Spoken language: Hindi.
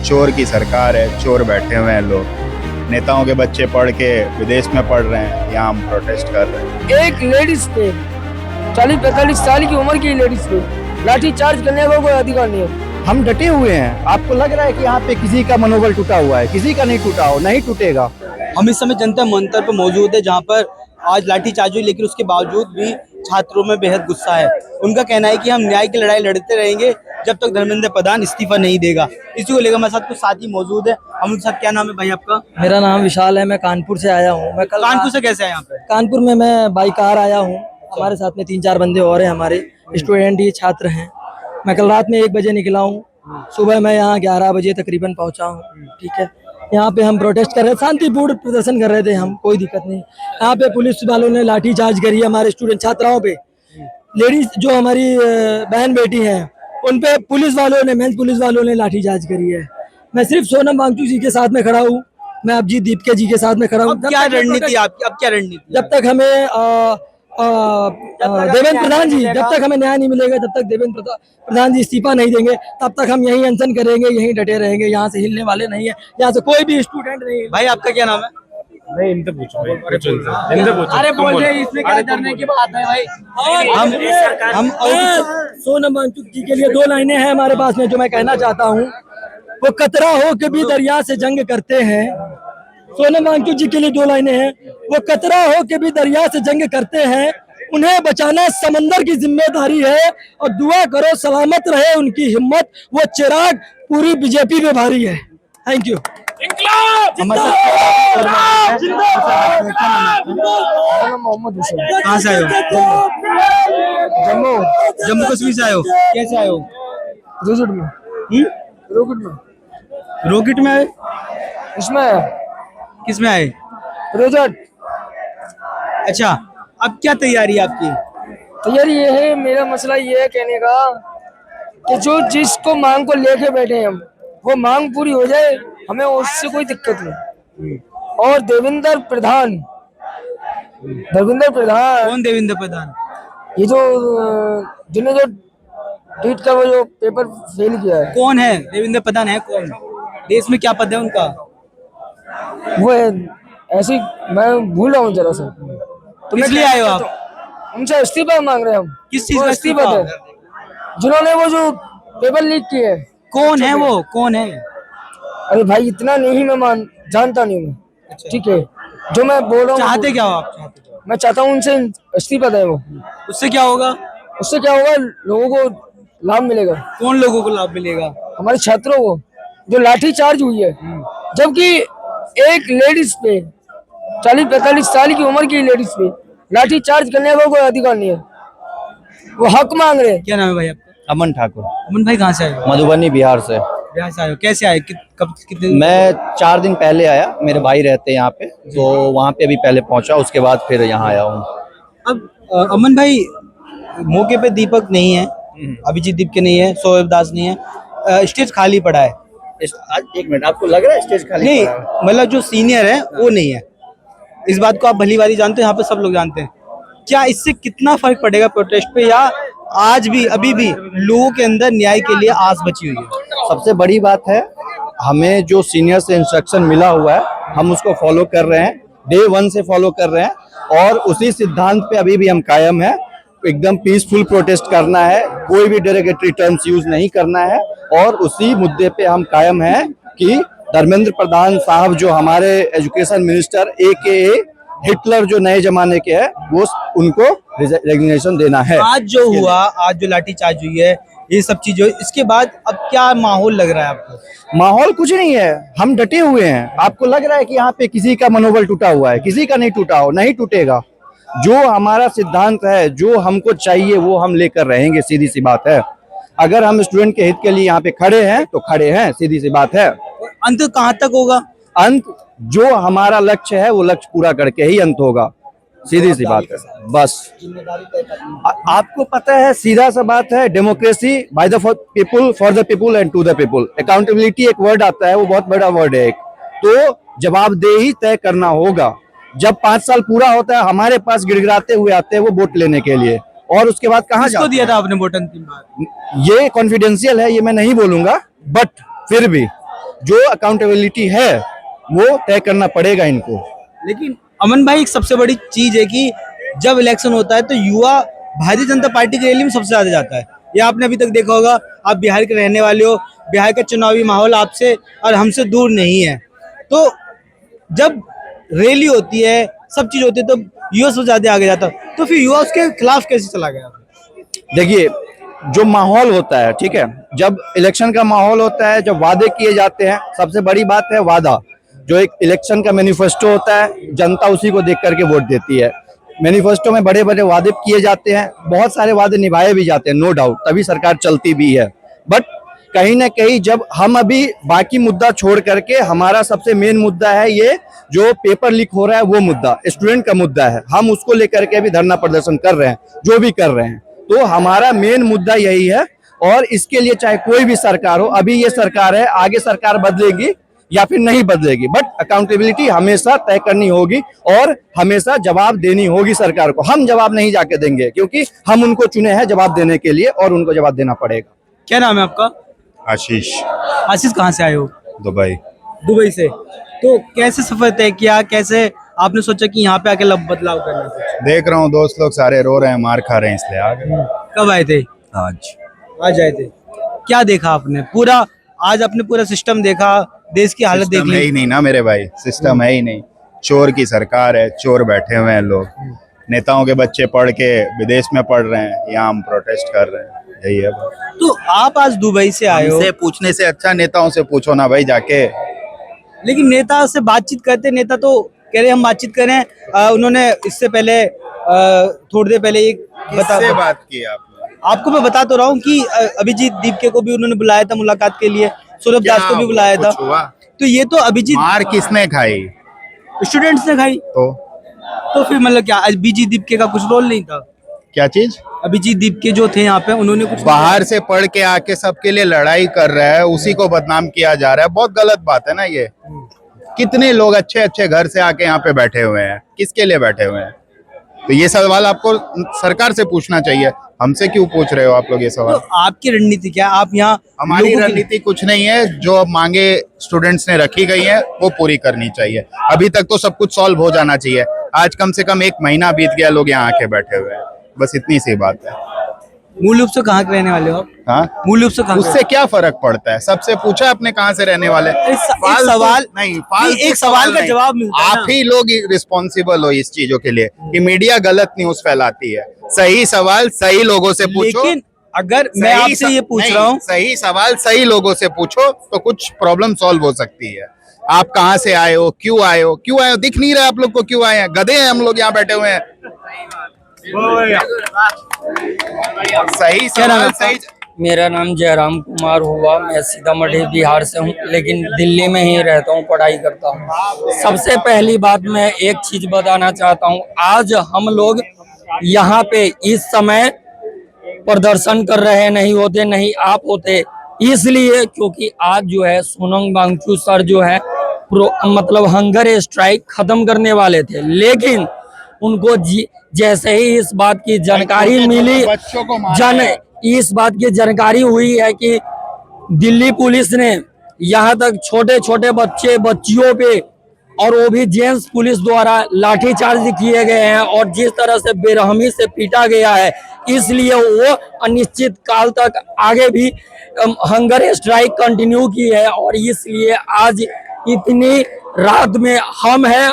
चोर की सरकार है, चोर बैठे हुए हैं लोग। नेताओं के बच्चे पढ़ के विदेश में पढ़ रहे हैं, यहाँ हम प्रोटेस्ट कर रहे हैं। एक लेडीज पे 40-45 साल की उम्र की लेडीज पे लाठी चार्ज करने का कोई अधिकार नहीं है। हम डटे हुए हैं। आपको लग रहा है कि यहाँ पे किसी का मनोबल टूटा हुआ है? किसी का नहीं टूटा हो, नहीं टूटेगा। हम इस समय जनता मंतर पर मौजूद है, जहाँ पर आज लाठीचार्ज हुई, लेकिन उसके बावजूद भी छात्रों में बेहद गुस्सा है। उनका कहना है कि हम न्याय की लड़ाई लड़ते रहेंगे जब तक धर्मेंद्र प्रधान इस्तीफा नहीं देगा। इसी को लेकर हमारे साथ कुछ साथी मौजूद है। हम उनके साथ, क्या नाम है भाई आपका? मेरा नाम विशाल है, मैं कानपुर से आया हूँ। मैं कल कानपुर से कैसे आए यहाँ पे? कानपुर में मैं बाई कार आया हूँ। हमारे साथ में 3-4 बंदे और हैं, हमारे स्टूडेंट ही छात्र हैं। मैं कल रात में 1 बजे निकला हूँ, सुबह मैं यहाँ 11 बजे तकरीबन पहुँचा हूँ। ठीक है, यहाँ पे हम प्रोटेस्ट कर रहे थे, शांतिपूर्ण प्रदर्शन कर रहे थे हम, कोई दिक्कत नहीं। यहाँ पे पुलिस वालों ने लाठी चार्ज करी हमारे स्टूडेंट छात्राओं पे। लेडीज जो हमारी बहन बेटी हैं उन पे पुलिस वालों ने, मेंस पुलिस वालों ने लाठी चार्ज करी है। मैं सिर्फ सोनम वांगचुक जी के साथ में खड़ा हूँ, मैं अभिजीत दीपके जी के साथ में खड़ा हूँ। क्या रणनीति आपकी? अब क्या रणनीति? जब तक हमें देवेंद्र प्रधान जी, जब तक हमें न्याय नहीं मिलेगा, जब तक देवेंद्र प्रधान जी इस्तीफा नहीं देंगे, तब तक हम यहीं अनशन करेंगे, यहीं डटे रहेंगे। यहाँ से हिलने वाले नहीं है, यहाँ से कोई भी स्टूडेंट नहीं है। भाई आपका क्या नाम है? नहीं, इनसे पूछो भाई, इनसे पूछो। अरे बोल रहे, इसमें क्या डरने की बात है भाई? हम सोनम वांगचुक जी के लिए 2 लाइनें हैं हमारे पास में जो मैं कहना चाहता हूँ। वो कतरा हो के भी दरिया से जंग करते हैं। सोनम वांगचुक जी के लिए 2 लाइनें हैं। वो कतरा हो के भी दरिया से जंग करते हैं, उन्हें बचाना समंदर की जिम्मेदारी है, और दुआ करो सलामत रहे उनकी हिम्मत, वो चिराग पूरी बीजेपी पे भारी है। Thank you. मोहम्मद हुसैन, कहाँ से आए हो? जम्मू जम्मू कश्मीर से आए हो? कैसे आए हो? रोजट में, रोजट में, रॉकेट में आए? इसमें किस में आए? रोजट। अच्छा, अब क्या तैयारी है आपकी? तैयारी ये है, मेरा मसला ये है कहने का कि जो जिसको मांग को लेके बैठे हैं हम, वो मांग पूरी हो जाए, हमें उससे कोई दिक्कत नहीं। और देवेंद्र प्रधान कौन देवेंद्र प्रधान? ये जो जिन्हें जो ट्वीट का वो जो पेपर फेल किया है, कौन है देवेंद्र प्रधान? है कौन? देश में क्या पद है उनका? वो है ऐसी, मैं भूल रहा हूँ जरा सा। तो किस लिए आए हो आप? उनसे इस्तीफा मांग रहे हैं हम। किस चीज वो का इस्तीफा इस्तीफा? थे जिन्होंने वो जो पेपर लीक किए हैं। कौन है वो? कौन है? अरे भाई इतना नहीं, मैं जानता नहीं हूँ। ठीक है, जो मैं बोल रहा हूँ, चाहते क्या हो आप? चाहते क्या हो? मैं चाहता हूँ उनसे इस्तीफा दें। वो उससे क्या होगा? उससे क्या होगा, लोगों को लाभ मिलेगा। कौन लोगों को लाभ मिलेगा? हमारे छात्रों को जो लाठी चार्ज हुई है, जबकि एक लेडीज पे 40-45 साल की उम्र की लेडीज पे लाठी चार्ज करने का कोई अधिकार नहीं है। वो हक मांग रहे हैं। क्या नाम है भाई आपका? अमन ठाकुर, अमन भाई कहाँ से आए हो? मधुबनी, बिहार से। बिहार से आए हो? कैसे आए? कब कितने? मैं 4 दिन पहले आया, मेरे भाई रहते हैं यहाँ पे, तो वहाँ पे अभी पहले पहुँचा, उसके बाद फिर यहाँ आया हूँ। अब अमन भाई, मौके पे दीपक नहीं है, अभिजीत दीपके नहीं है, शोएब दास नहीं है, स्टेज खाली पड़ा है। आज 1 मिनट, आपको लग रहा है स्टेज खाली नहीं, पड़ा है? मतलब जो सीनियर है वो नहीं है। इस बात को आप भली भांति जानते हैं, यहाँ पे सब लोग जानते हैं। क्या इससे कितना फर्क पड़ेगा प्रोटेस्ट पे, या आज भी अभी भी लोगों के अंदर न्याय के लिए आस बची हुई है? सबसे बड़ी बात है, हमें जो सीनियर से इंस्ट्रक्शन मिला हुआ है हम उसको फॉलो कर रहे हैं, डे 1 से फॉलो कर रहे हैं, और उसी सिद्धांत पे अभी भी हम कायम है। एकदम पीसफुल प्रोटेस्ट करना है, कोई भी डेरोगेटरी टर्म्स यूज नहीं करना है, और उसी मुद्दे पे हम कायम हैं कि धर्मेंद्र प्रधान साहब जो हमारे एजुकेशन मिनिस्टर AKA हिटलर जो नए जमाने के हैं, वो उनको रेजिग्नेशन देना है। आज जो हुआ, आज जो लाठीचार्ज हुई है, ये सब चीजें, इसके बाद अब क्या माहौल लग रहा है आपको? माहौल कुछ नहीं है, हम डटे हुए हैं। आपको लग रहा है कि यहाँ पे किसी का मनोबल टूटा हुआ है? किसी का नहीं टूटा हो, नहीं टूटेगा। जो हमारा सिद्धांत है, जो हमको चाहिए, वो हम लेकर रहेंगे, सीधी सी बात है। अगर हम स्टूडेंट के हित के लिए यहाँ पे खड़े हैं तो खड़े हैं, सीधी सी बात है। अंत कहाँ तक होगा? अंत जो हमारा लक्ष्य है वो लक्ष्य पूरा करके ही अंत होगा, सीधी सी बात है। बस आपको पता है, सीधा सा बात है, democracy by the people, for the people and to the people. Accountability एक वर्ड आता है, वो बहुत बड़ा वर्ड है एक, तो जवाबदेही तय करना होगा। जब 5 साल पूरा होता है, हमारे पास गिड़गिड़ाते हुए आते हैं वो वोट लेने के लिए, और उसके बाद कहाँ किसको दिया था आपने वोट अंतिम बार? ये कॉन्फिडेंशियल है, ये मैं नहीं बोलूंगा, बट फिर भी जो अकाउंटेबिलिटी है वो तय करना पड़ेगा इनको। लेकिन अमन भाई, एक सबसे बड़ी चीज है कि जब इलेक्शन होता है तो युवा भारतीय जनता पार्टी की रैली में सबसे ज्यादा जाता है। ये आपने अभी तक देखा होगा, आप बिहार के रहने वाले हो, बिहार का चुनावी माहौल आपसे और हमसे दूर नहीं है। तो जब रैली होती है, सब चीज होती है, तो युवा सबसे ज्यादा आगे जाता है। तो फिर युवा उसके खिलाफ कैसे चला गया? देखिए, जो माहौल होता है, ठीक है, जब इलेक्शन का माहौल होता है, जब वादे किए जाते हैं, सबसे बड़ी बात है वादा। जो एक इलेक्शन का मैनिफेस्टो होता है, जनता उसी को देख करके वोट देती है। मैनिफेस्टो में बड़े बड़े वादे किए जाते हैं, बहुत सारे वादे निभाए भी जाते हैं, नो डाउट, तभी सरकार चलती भी है। बट कहीं ना कहीं जब हम अभी बाकी मुद्दा छोड़ करके, हमारा सबसे मेन मुद्दा है ये जो पेपर लीक हो रहा है, वो मुद्दा स्टूडेंट का मुद्दा है, हम उसको लेकर के अभी धरना प्रदर्शन कर रहे हैं, जो भी कर रहे हैं। तो हमारा मेन मुद्दा यही है, और इसके लिए चाहे कोई भी सरकार हो, अभी ये सरकार है, आगे सरकार बदलेगी या फिर नहीं बदलेगी, बट अकाउंटेबिलिटी हमेशा तय करनी होगी और हमेशा जवाब देनी होगी सरकार को। हम जवाब नहीं जाके देंगे, क्योंकि हम उनको चुने हैं जवाब देने के लिए, और उनको जवाब देना पड़ेगा। क्या नाम है आपका? आशीष, आशीष, कहाँ से आए हो? दुबई। दुबई से। तो कैसे सफर तय किया, कैसे आपने सोचा कि यहाँ पे आके बदलाव करना है? देख रहा हूँ दोस्त लोग सारे रो रहे हैं, मार खा रहे हैं, इसलिए आ गए। कब आए थे? आज आए थे। क्या देखा आपने? पूरा आज आपने पूरा सिस्टम देखा, देश की हालत देख सिस्टम है ली? ही नहीं ना मेरे भाई, सिस्टम है ही नहीं। चोर की सरकार है, चोर बैठे हुए हैं लोग। नेताओं के बच्चे पढ़ के विदेश में पढ़ रहे हैं, यहाँ हम प्रोटेस्ट कर रहे हैं, यही है। तो आप आज दुबई से आए हो, हमसे पूछने से अच्छा नेताओं से पूछो ना भाई जाके। लेकिन नेता से बातचीत करते, नेता तो कह रहे हम बातचीत करें। उन्होंने इससे पहले थोड़ी देर पहले एक किससे बात की आपने? आपको मैं बता तो रहा हूँ कि अभिजीत दीपके को भी उन्होंने बुलाया था मुलाकात के लिए, सौरभ दास को भी बुलाया था। कुछ हुआ? तो ये तो अभिजीत, मार किसने खाई? स्टूडेंट्स ने खाई। तो फिर मतलब क्या अभिजीत दीपके का कुछ रोल नहीं था? क्या चीज? अभिजीत दीपके जो थे यहाँ पे, उन्होंने कुछ बाहर से पढ़ के आके सबके लिए लड़ाई कर रहा है, उसी को बदनाम किया जा रहा है। बहुत गलत बात है ना ये। कितने लोग अच्छे अच्छे घर से आके यहाँ पे बैठे हुए हैं, किसके लिए बैठे हुए हैं? तो ये सवाल आपको सरकार से पूछना चाहिए, हमसे क्यों पूछ रहे हो आप लोग ये सवाल? तो आपकी रणनीति क्या है? आप यहाँ हमारी लोगों की- रणनीति कुछ नहीं है, जो मांगे स्टूडेंट्स ने रखी गई है वो पूरी करनी चाहिए। अभी तक तो सब कुछ सॉल्व हो जाना चाहिए। आज कम से कम 1 महीना बीत गया, लोग यहाँ आके बैठे हुए हैं, बस इतनी सी बात है। मूल रूप से कहाँ के रहने वाले हो आप? हाँ, मूल रूप से कहाँ के? उससे क्या फर्क पड़ता है? सबसे पूछा अपने कहाँ से रहने वाले? एक फालतू- सवाल नहीं, नहीं, फालतू एक सवाल का नहीं। जवाब मिलता है आप ना। ही लोग रिस्पॉन्सिबल हो इस चीजों के लिए कि मीडिया गलत न्यूज फैलाती है। सही सवाल सही लोगों से पूछो। लेकिन अगर मैं सही आपसे ये पूछ नहीं, रहा हूँ, सही सवाल सही लोगों से पूछो तो कुछ प्रॉब्लम सॉल्व हो सकती है। आप कहाँ से आए हो, क्यों आए हो, क्यों आए हो? दिख नहीं रहा आप लोग को क्यों आए हैं? गधे हैं हम लोग यहाँ बैठे हुए हैं। सही क्या नाम है सवाल आपका? सही। मेरा नाम जयराम कुमार हुआ। मैं सीतामढ़ी बिहार से हूँ, लेकिन दिल्ली में ही रहता हूँ, पढ़ाई करता हूँ। सबसे पहली बात मैं एक चीज बताना चाहता हूँ, आज हम लोग यहाँ पे इस समय प्रदर्शन कर रहे नहीं होते, नहीं आप होते, इसलिए क्योंकि आज जो है सोनम वांगचुक सर जो है मतलब हंगर स्ट्राइक खत्म करने वाले थे, लेकिन उनको जैसे ही इस बात की जानकारी मिली, बच्चों को मार इस बात की जानकारी हुई है कि दिल्ली पुलिस ने यहाँ तक छोटे छोटे बच्चियों पे, और वो भी जेंट्स पुलिस द्वारा लाठीचार्ज किए गए हैं, और जिस तरह से बेरहमी से पीटा गया है, इसलिए वो अनिश्चित काल तक आगे भी हंगर स्ट्राइक कंटिन्यू की है। और इसलिए आज इतनी रात में हम हैं।